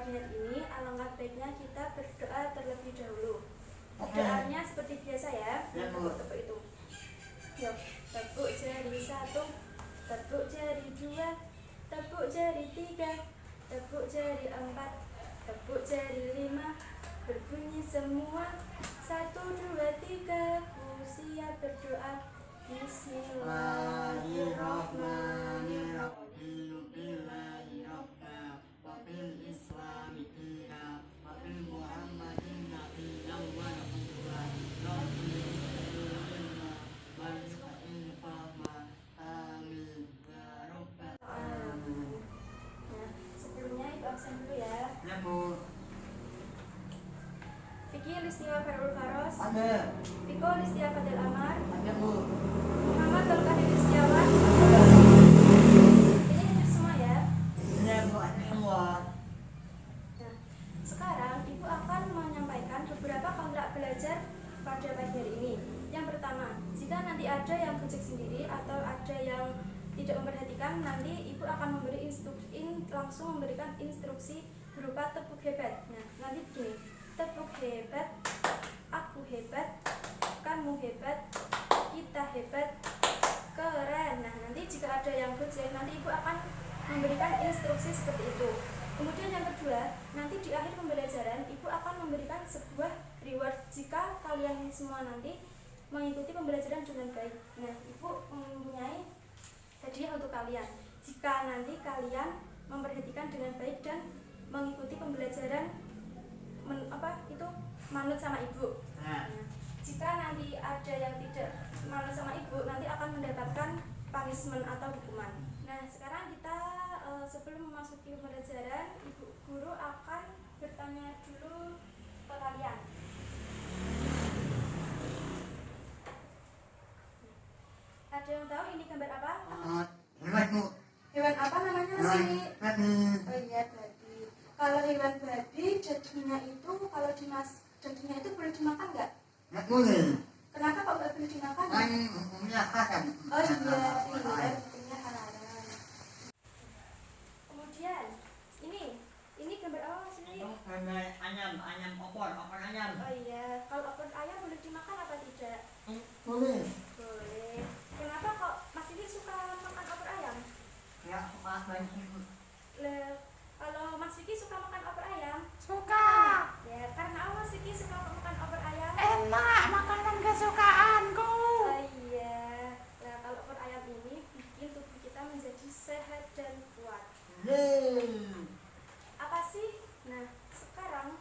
pagi hari ini, alangkah baiknya kita berdoa terlebih dahulu. Doanya seperti biasa ya, tepuk-tepuk itu. Yuk, tepuk jari 1, tepuk jari 2, tepuk jari 3, tepuk jari 4, tepuk jari 5. Berbunyi semua. 1, 2, 3, ku siap berdoa. Bismillahirrahmanirrahim. Sebelumnya itu absen dulu ya. Ya Bu. Vicky Listia Farul Faros. Ada. Viko Listia Fadil Amar. Ada Bu. Muhammad Al-Kahir Listiawan. Ini hadir semua ya. Ada Bu, ada semua. Nah, sekarang Ibu akan menyampaikan beberapa kontak belajar pada pagi hari ini. Yang pertama, jika nanti ada yang gojek sendiri atau ada yang tidak memperhatikan, nanti Ibu akan langsung memberikan instruksi berupa tepuk hebat. Nah, nanti begini, tepuk hebat, aku hebat, kamu hebat, kita hebat, keren. Nah, nanti jika ada yang gojek, nanti Ibu akan memberikan instruksi seperti itu. Kemudian yang kedua, nanti di akhir pembelajaran Ibu akan memberikan sebuah reward jika kalian semua nanti mengikuti pembelajaran dengan baik. Nah, Ibu mempunyai hadiah untuk kalian jika nanti kalian memperhatikan dengan baik dan mengikuti pembelajaran manut sama Ibu. Nah, jika nanti ada yang tidak manut sama Ibu, nanti akan mendapatkan punishment atau hukuman. Nah, sekarang kita sebelum memasuki pembelajaran, Ibu guru akan bertanya dulu ke kalian. Ada yang tahu ini gambar apa? Hewan Bu. Hewan apa namanya Mas ini? Babi. Oh iya, babi. Kalau hewan babi, dagingnya itu dagingnya itu boleh dimakan nggak? Nggak boleh. Kenapa kok nggak boleh dimakan? Kan hukumnya haram. Oh iya, hukumnya haram. Kemudian ini gambar apa Mas ini? Itu ayam opor ayam. Oh iya, kalau opor ayam boleh dimakan apa tidak? Boleh. Boleh. Kenapa kok Mas ini suka makan opor ayam? Ya, maaf banget. Kalau Mas Vicky suka makan opor ayam? Suka. Ya, karena apa Mas Vicky suka makan opor ayam? Enak, makanan kesukaanku. Oh iya. Nah, kalau opor ayam ini bikin tubuh kita menjadi sehat dan kuat. Apa sih? Nah, sekarang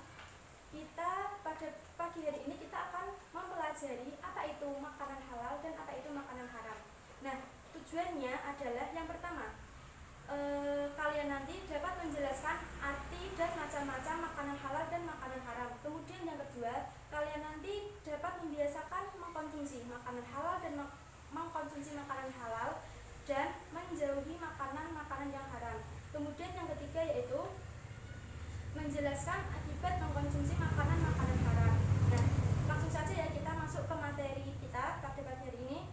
kita pada pagi hari ini kita akan mempelajari apa itu makanan halal dan apa itu makanan haram. Nah, tujuannya adalah yang pertama, kalian nanti dapat menjelaskan arti dan macam-macam makanan halal dan makanan haram. Kemudian yang kedua, kalian nanti dapat membiasakan mengkonsumsi makanan halal dan mengkonsumsi makanan halal dan menjauhi makanan-makanan yang haram. Kemudian yang ketiga yaitu menjelaskan akibat mengkonsumsi makanan-makanan haram. Nah, langsung saja ya kita masuk ke materi kita pada pagi hari ini.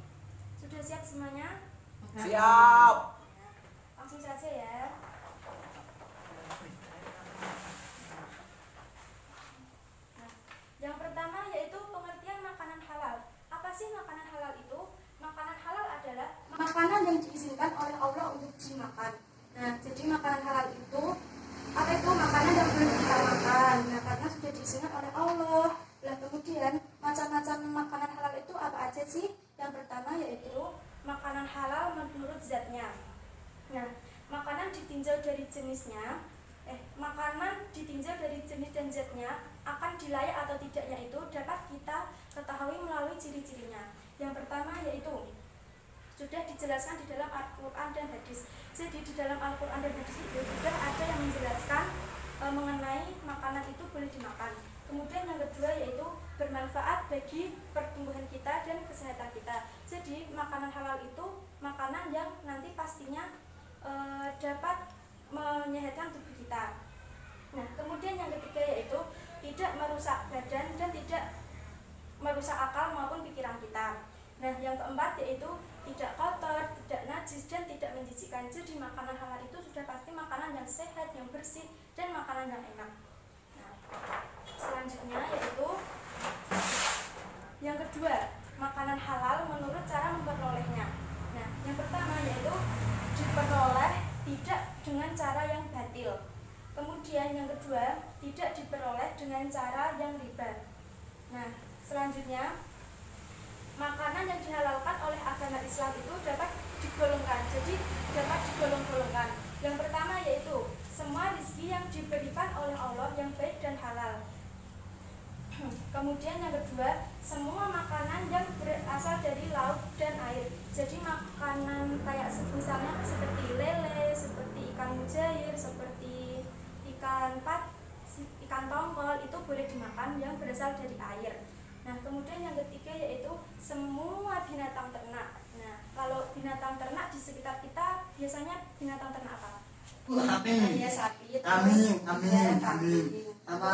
Sudah siap semuanya? Siap. Langsung saja ya. Nah, yang pertama yaitu pengertian makanan halal. Apa sih makanan halal itu? Makanan halal adalah makanan yang diizinkan oleh Allah untuk dimakan. Nah, jadi makanan halal itu apa itu? Makanan yang boleh kita makan. Nah, karena sudah diizinkan oleh Allah. Nah, kemudian macam-macam makanan halal itu apa aja sih? Yang pertama yaitu makanan halal menurut zatnya. Nah, makanan ditinjau dari jenis dan zatnya akan dilayak atau tidaknya itu dapat kita ketahui melalui ciri-cirinya. Yang pertama yaitu sudah dijelaskan di dalam Al-Quran dan hadis. Jadi di dalam Al-Quran dan hadis itu sudah ada yang menjelaskan mengenai makanan itu boleh dimakan. Kemudian yang kedua yaitu bermanfaat bagi pertumbuhan kita dan kesehatan kita. Jadi makanan halal itu makanan yang nanti pastinya dapat menyehatkan tubuh kita. Nah, kemudian yang ketiga yaitu tidak merusak badan dan tidak merusak akal maupun pikiran kita. Nah, yang keempat yaitu tidak kotor, tidak najis dan tidak menjijikkan. Jadi makanan halal itu sudah pasti makanan yang sehat, yang bersih dan makanan makanan yang enak. Nah, selanjutnya yaitu yang kedua, makanan halal menurut cara memperolehnya. Nah, yang pertama yaitu diperoleh tidak dengan cara yang batil. Kemudian yang kedua, tidak diperoleh dengan cara yang riba. Nah, selanjutnya makanan yang dihalalkan oleh agama Islam itu dapat digolongkan. Jadi dapat digolong-golongkan. Yang pertama yaitu semua rezeki yang diberikan oleh Allah yang baik dan halal. Kemudian yang kedua, semua makanan yang berasal dari laut dan air. Jadi makanan kayak misalnya seperti lele, seperti ikan mujair, seperti ikan tongkol itu boleh dimakan yang berasal dari air. Nah, kemudian yang ketiga yaitu semua binatang ternak. Nah, kalau binatang ternak di sekitar kita biasanya binatang ternak apa? Sapi. Ya, sapi. Kambing. Kambing. Sama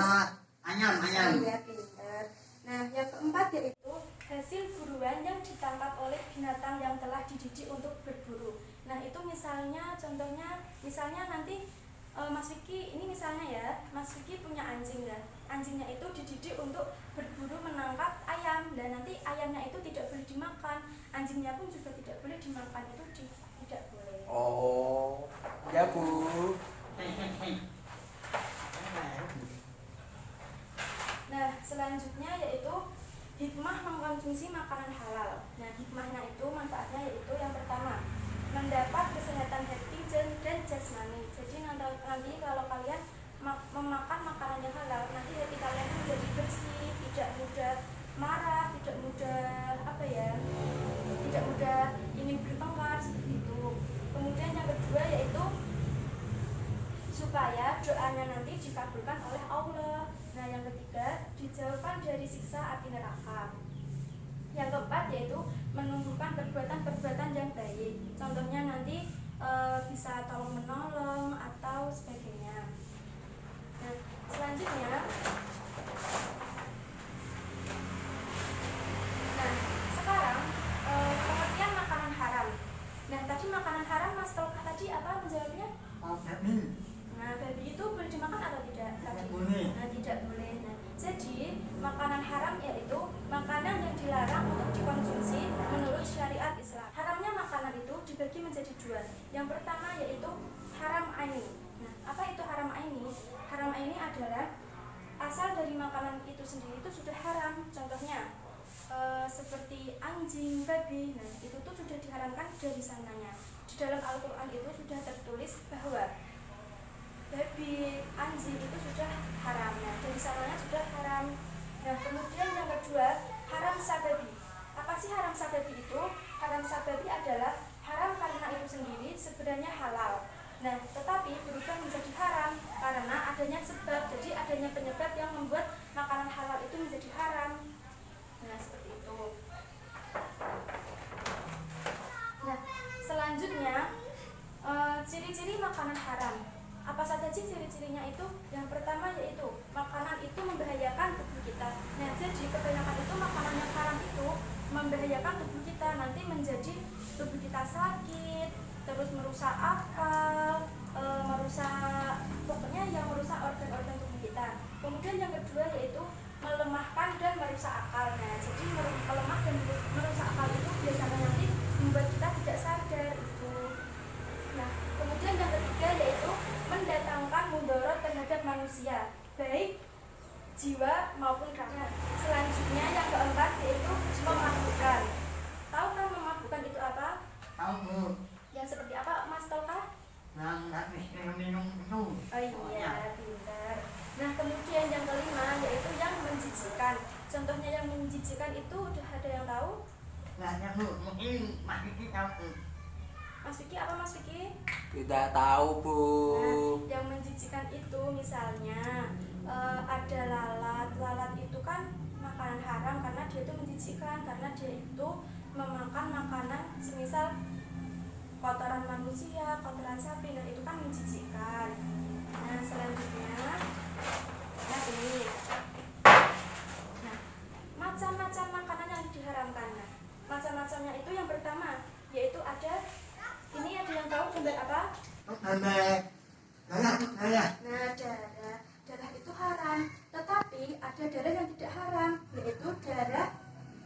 ayam. Ya, pinter. Nah, yang keempat yaitu hasil buruan yang ditangkap oleh binatang yang telah dididik untuk berburu. Nah, itu misalnya contohnya nanti Mas Vicky ini misalnya ya, Mas Vicky punya anjing dan anjingnya itu dididik untuk berburu menangkap ayam dan nanti ayamnya itu tidak boleh dimakan, anjingnya pun juga tidak boleh dimakan, itu tidak boleh. Oh, ya Bu. Nah, selanjutnya yaitu hikmah mengkonsumsi makanan halal. Nah, hikmahnya itu manfaatnya yaitu yang pertama, mendapat kesehatan hati dan jasmani. Jadi nanti kalau kalian memakan makanan yang halal, nanti hati kalian menjadi bersih, tidak mudah marah, tidak mudah ingin bertengkar seperti itu. Kemudian yang kedua yaitu supaya doanya nanti dikabulkan oleh Allah. Nah, yang ketiga, dijauhkan dari siksa api neraka. Yang keempat yaitu menumbuhkan perbuatan-perbuatan yang baik. Contohnya nanti bisa tolong menolong atau sebagainya. Nah, selanjutnya, sekarang pengertian makanan haram. Nah, tadi makanan haram Mas Tolkah tadi apa menjawabnya? Nah, babi itu boleh dimakan atau tidak? Boleh. Nah, tidak boleh. Nah, jadi makanan haram yaitu makanan yang dilarang untuk dikonsumsi menurut syariat Islam. Haramnya makanan itu dibagi menjadi dua. Yang pertama yaitu haram aini. Nah, apa itu haram aini? Haram aini adalah asal dari makanan itu sendiri itu sudah haram. Contohnya seperti anjing, babi. Nah, itu tuh sudah diharamkan dari sananya. Di dalam Al-Quran itu sudah tertulis bahwa babi, anjing itu sudah haram. Nah, dari sananya sudah haram. Nah, kemudian yang kedua, haram sababi. Apa sih haram sababi itu? Haram sababi adalah haram karena itu sendiri sebenarnya halal. Nah, tetapi berubah menjadi haram karena adanya sebab. Jadi adanya penyebab yang membuat makanan halal itu menjadi haram. Nah, seperti itu. Nah, selanjutnya ciri-ciri makanan haram. Apa saja sih ciri-cirinya itu? Yang pertama yaitu makanan itu membahayakan tubuh kita. Nah, jadi kebanyakan itu makanan yang haram itu membahayakan tubuh kita, nanti menjadi tubuh kita sakit, terus merusak akal, pokoknya yang merusak organ-organ tubuh kita. Kemudian yang kedua yaitu melemahkan dan merusak akal. Nah, jadi melemah dan merusak akal itu biasanya nanti membuat kita tidak sadar itu. Nah, kemudian yang ketiga yaitu mendatangkan mudarat terhadap manusia, baik jiwa maupun raga. Selanjutnya yang keempat yaitu memabukkan. Tahu kan memabukkan itu apa? Tahu Bu. Yang seperti apa Mas Tolkah? Yang nggak bisa minum itu. Oh iya, pintar. Nah, kemudian yang kelima yaitu yang menjijikan. Contohnya yang menjijikan itu udah ada yang tahu? Nggak ada Bu. Mungkin Mas Vicky tahu. Mas Vicky apa Mas Vicky? Tidak tahu Bu. Nah, yang menjijikan itu misalnya ada lalat. Lalat itu kan makanan haram karena dia itu menjijikan, karena dia itu memakan makanan semisal kotoran manusia, kotoran sapi, dan itu kan menjijikan. Nah, selanjutnya ini. Nah, macam-macam makanan yang diharamkan. Nah, macam-macamnya itu yang pertama yaitu ada yang tahu gambar apa? Gambar darah. Nah, darah. ada darah yang tidak haram, yaitu darah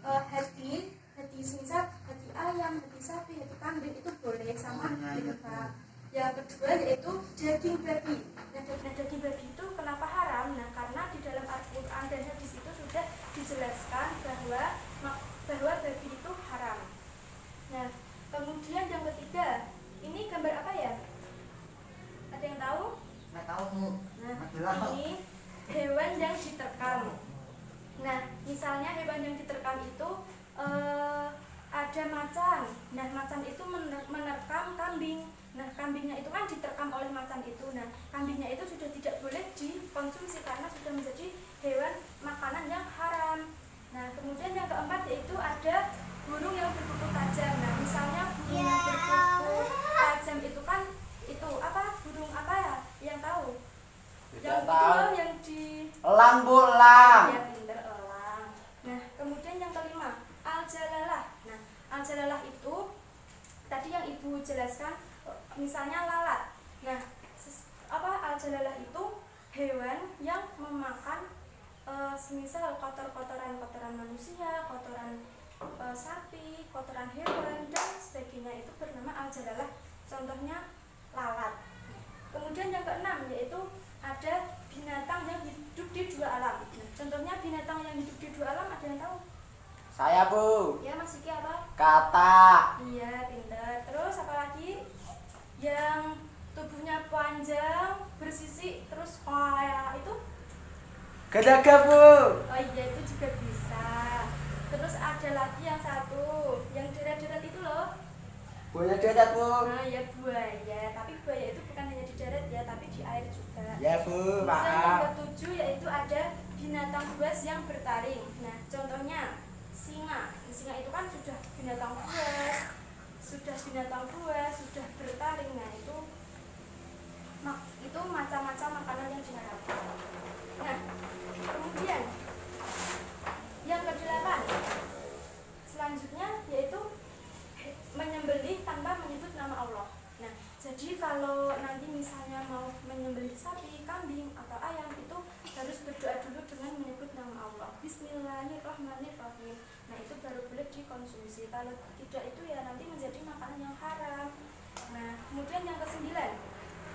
hati semisal hati ayam, hati sapi, hati kambing itu boleh sama dimakan. Yang kedua yaitu daging babi. Nah, daging babi itu kenapa haram? Nah, karena di dalam Al-Quran dan hadis itu sudah dijelaskan bahwa babi itu haram. Nah, kemudian yang ketiga, ini gambar apa ya? Ada yang tahu? Nggak tahu Bu. Nah, Masalah. ini hewan yang diterkam. Nah, misalnya hewan yang diterkam itu ada macan. Nah, macan itu menerkam kambing. Nah, kambingnya itu kan diterkam oleh macan itu. Nah, kambingnya itu sudah tidak boleh dikonsumsi karena sudah menjadi hewan makanan yang haram. Nah, kemudian yang keempat yaitu ada burung yang berkuku tajam. Nah, misalnya burung yang berkuku tajam itu kan itu apa? Burung apa ya? Yang tahu? Yang itu loh, yang di Elang Bu, elang. ya pinter elang. Nah, kemudian yang kelima, al-jalalah. Nah, al-jalalah itu tadi yang Ibu jelaskan misalnya lalat. Nah, al-jalalah itu hewan yang memakan semisal kotoran manusia, kotoran sapi, kotoran hewan dan sebagainya, itu bernama al-jalalah. Contohnya lalat. Kemudian yang keenam yaitu ada binatang yang hidup di dua alam. Nah, contohnya binatang yang hidup di dua alam ada yang tahu? Saya Bu. Ya, Mas Kiki apa? Kata. Iya, pintar. Terus apa lagi? Yang tubuhnya panjang, bersisik, terus kayak itu? Gadaga Bu. Oh iya, itu juga bisa. Terus ada lagi yang satu, yang deret-deret itu loh. Buaya darat Bu. Nah, ya buaya. Tapi buaya itu bukan hanya di darat ya, tapi di air juga. Ya Bu, Kemudian yang maaf. ketujuh yaitu ada binatang buas yang bertaring. Nah, contohnya singa. Singa itu kan sudah binatang buas, sudah bertaring. Nah, itu macam-macam makanan yang diharamkan. Nah, kemudian yang kedelapan selanjutnya yaitu menyembelih tanpa menyebut nama Allah. Nah, jadi kalau nanti misalnya mau menyembelih sapi, kambing, atau ayam itu harus berdoa dulu dengan menyebut nama Allah. Bismillahirrahmanirrahim. Nah, itu baru boleh dikonsumsi. Kalau tidak itu ya nanti menjadi makanan yang haram. Nah, kemudian yang kesembilan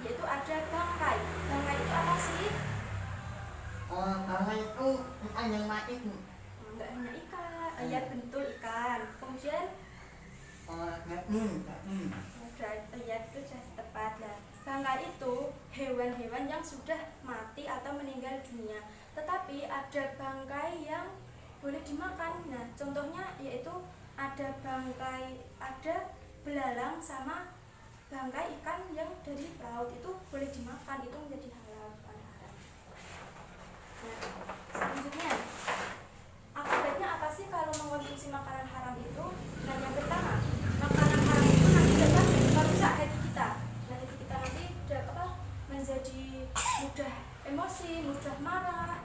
yaitu ada bangkai. Bangkai itu apa sih? Bangkai itu ikan yang mati Bu. Enggak hanya ikan, ya bentul ikan. Kemudian ya itu sudah tepat lah. Bangkai itu hewan-hewan yang sudah mati atau meninggal dunia. Tetapi ada bangkai yang boleh dimakan. Nah, contohnya yaitu ada belalang sama bangkai ikan yang dari laut, itu boleh dimakan, itu menjadi halal, bukan haram. Nah, selanjutnya akibatnya apa sih kalau mengkonsumsi makanan haram itu? Nah, yang pertama, makanan haram itu nanti dapat merusak hati kita. Nah, hati kita nanti menjadi mudah emosi, mudah marah,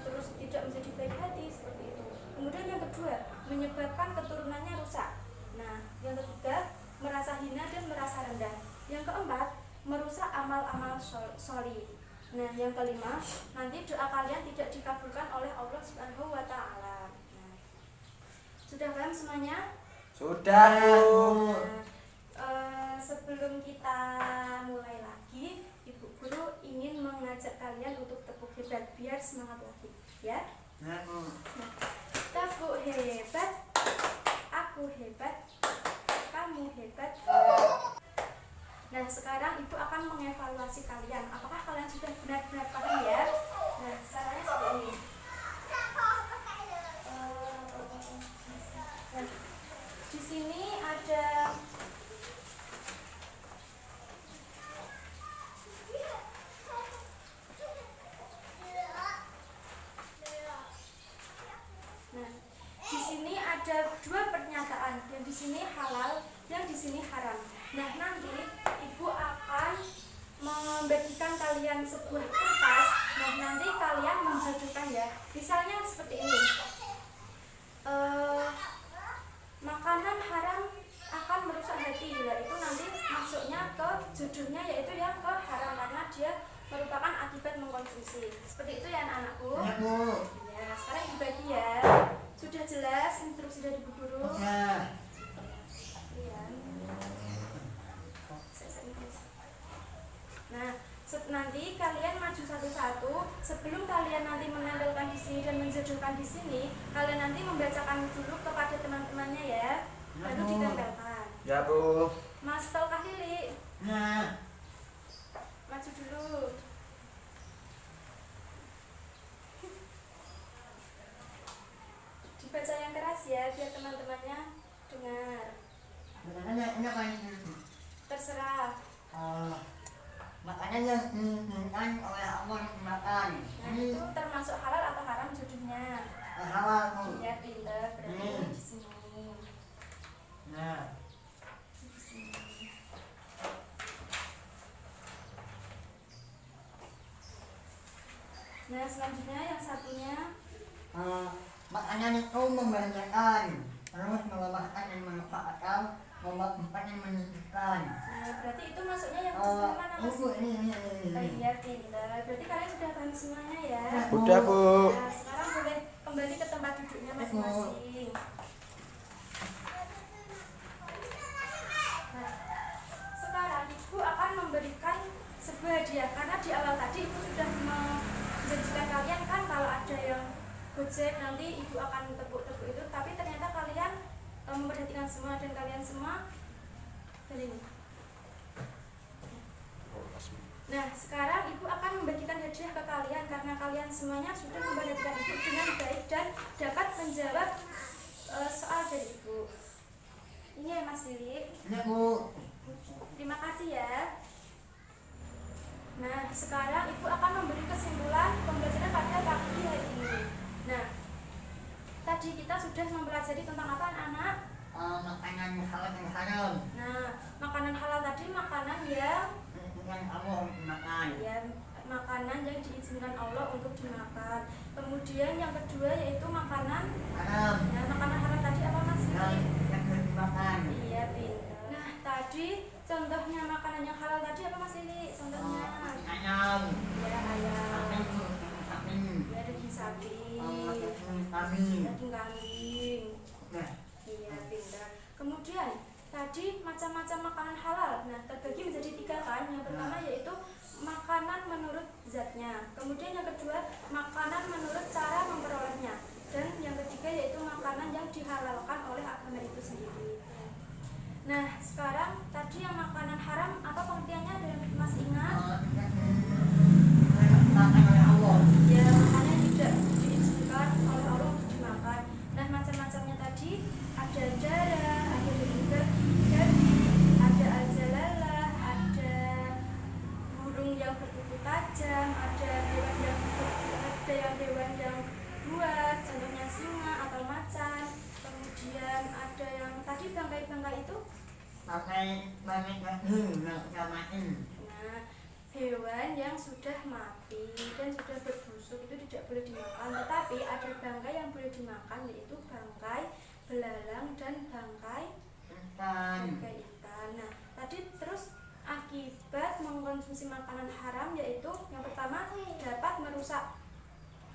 terus tidak menjadi baik hati seperti itu. Kemudian yang kedua, menyebabkan keturunannya rusak. Nah, yang ketiga, merasa hina dan merasa rendah. Yang keempat, merusak amal-amal solih. Nah, yang kelima, nanti doa kalian tidak dikabulkan oleh Allah Subhanahu wa Ta'ala. Nah, sudah paham semuanya? Sudah Bu. Nah, sebelum kita mulai lagi, Ibu Guru ingin mengajak kalian untuk tepuk hebat biar semangat lagi, ya? Ya Bu. Nah, tepuk hebat, aku hebat, kamu hebat. Nah, sekarang Ibu akan mengevaluasi kalian. Apakah kalian sudah benar-benar paham ya? Nah, caranya seperti ini. Nah, di sini ada dua pernyataan, yang di sini halal, yang di sini haram. Nah, nanti Ibu akan membagikan kalian sebuah kertas. Nah, nanti kalian menjatuhkan ya. Misalnya seperti ini. Makanan haram akan merusak hati. Nah, itu nanti masuknya ke judulnya yaitu yang ke haram karena dia merupakan akibat mengkonsumsi. diskusi. Seperti itu ya anak-anakku. Ya Bu. Ya, sekarang ibu bagi ya. Sudah jelas instruksi dari Bu Guru? Ya. Iya. Nah, nanti kalian maju satu-satu. Sebelum kalian nanti menempelkan di sini dan menjodohkan di sini, kalian nanti membacakan dulu kepada teman-temannya ya. Baru ditempelkan. Ya Bu. Mas Tolkah Lili, Ya. maju dulu. Dibaca yang keras ya, biar teman-temannya dengar. Makanya ini apa ini? Terserah. Makanya yang diinginkan oleh Allah makan. Nah, Ini itu termasuk halal atau haram jodohnya? halal Bu. Ya, pinter. Berarti di sini. Nah. Di sini. Nah, selanjutnya yang satunya. Makanya itu membahagiakan, terus melembahkan dan memanfaatkan, membuat yang menyucikan. Nah, berarti itu masuknya yang sebelah mana mas? Ini. Oh iya, pinter. Berarti kalian sudah paham semuanya ya? Udah Bu. Nah, sekarang boleh kembali ke tempat duduknya masing-masing. Nah, sekarang ibu akan memberikan sebuah hadiah karena di awal tadi ibu sudah menjanjikan kalian kan kalau ada yang gojek nanti ibu akan tepuk-tepuk itu, tapi ternyata kalian memperhatikan semua dan kalian semua dari ini. Nah, sekarang ibu akan membagikan hadiah ke kalian karena kalian semuanya sudah memperhatikan ibu dengan baik dan dapat menjawab soal dari ibu. Ini ya Mas Lili. Ini Bu. Terima kasih ya. Nah, sekarang ibu akan memberi kesimpulan pembelajaran pada pagi hari ini. Nah, tadi kita sudah mempelajari tentang apa anak-anak? Makanan halal dan haram. Nah, makanan halal tadi makanan yang Yang Allah makan. ya makanan yang diizinkan Allah untuk dimakan. Kemudian yang kedua yaitu makanan Haram. nah, makanan haram tadi apa Mas? Yang harus dimakan. Iya, pintar. Nah, tadi contohnya makanan yang halal tadi apa Mas Lili? Contohnya Ayam. ya ayam, Sapi. ya daging sapi, Kami. daging kambing. Nah. Iya, pintar. Kemudian tadi macam-macam makanan halal. Nah, terbagi menjadi 3 kan. Yang pertama yaitu makanan menurut zatnya. Kemudian yang kedua makanan menurut cara memperolehnya. Dan yang ketiga yaitu makanan yang dihalalkan oleh agama itu sendiri. Nah, sekarang tadi yang makanan haram apa pengertiannya? Ada yang masih ingat? Makan oleh Allah. Ya, makanan tidak diizinkan oleh Allah untuk dimakan. Nah, macam-macamnya tadi ada darah, ada daging babi, ada ajalala, ada burung yang berkuku tajam, ada hewan yang buas, contohnya singa atau macan. Kemudian ada yang tadi bangkai-bangkai itu. Pakai banyak daging yang samain. Nah, hewan yang sudah mati dan sudah berbusuk itu tidak boleh dimakan, tetapi ada bangkai yang boleh dimakan yaitu bangkai belalang dan bangkai Ikan. ikan. Nah, tadi terus akibat mengkonsumsi makanan haram yaitu yang pertama dapat merusak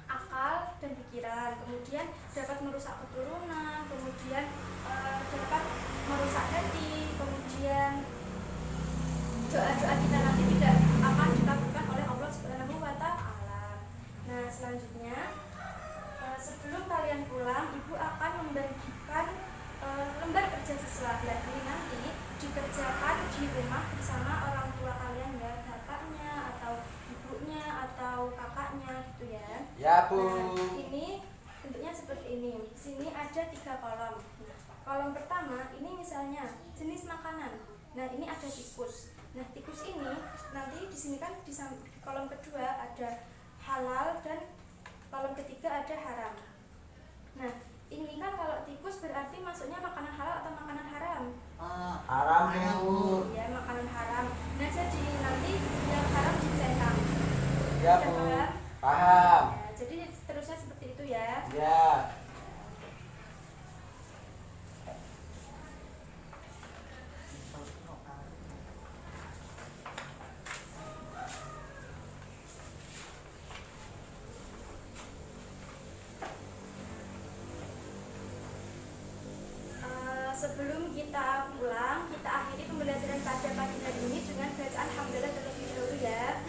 akal dan pikiran, kemudian dapat merusak keturunan, kemudian dapat merusak hati, kemudian doa-doa kita nanti tidak akan dikabulkan oleh Allah Subhanahu wa Ta'ala. Nah, selanjutnya sebelum kalian pulang, ibu akan membagikan lembar kerja siswa. Dan ini nanti dikerjakan di rumah bersama orang tua kalian ya, bapaknya atau ibunya atau kakaknya gitu ya. Ya Bu. Nah, ini bentuknya seperti ini. Di sini ada 3 kolom. Nah, kolom pertama ini misalnya jenis makanan. Nah, ini ada tikus. Nah, tikus ini nanti di sini kan di kolom kedua ada halal dan kolom ketiga ada haram. Nah, ini kan kalau tikus berarti masuknya makanan halal atau makanan haram? Haram Bu. Ya, makanan haram. Nah, jadi nanti yang haram dicentang. Ya Sudah Bu. paham? Paham. Ya, jadi seterusnya seperti itu ya. Ya. Sebelum kita pulang, kita akhiri pembelajaran pada pagi hari ini dengan bacaan hamdalah terlebih dahulu ya.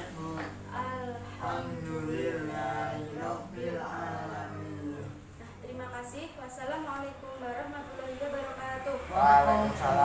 Alhamdulillahirabbil alamin. Nah, terima kasih. Wassalamualaikum warahmatullahi wabarakatuh. Waalaikumsalam.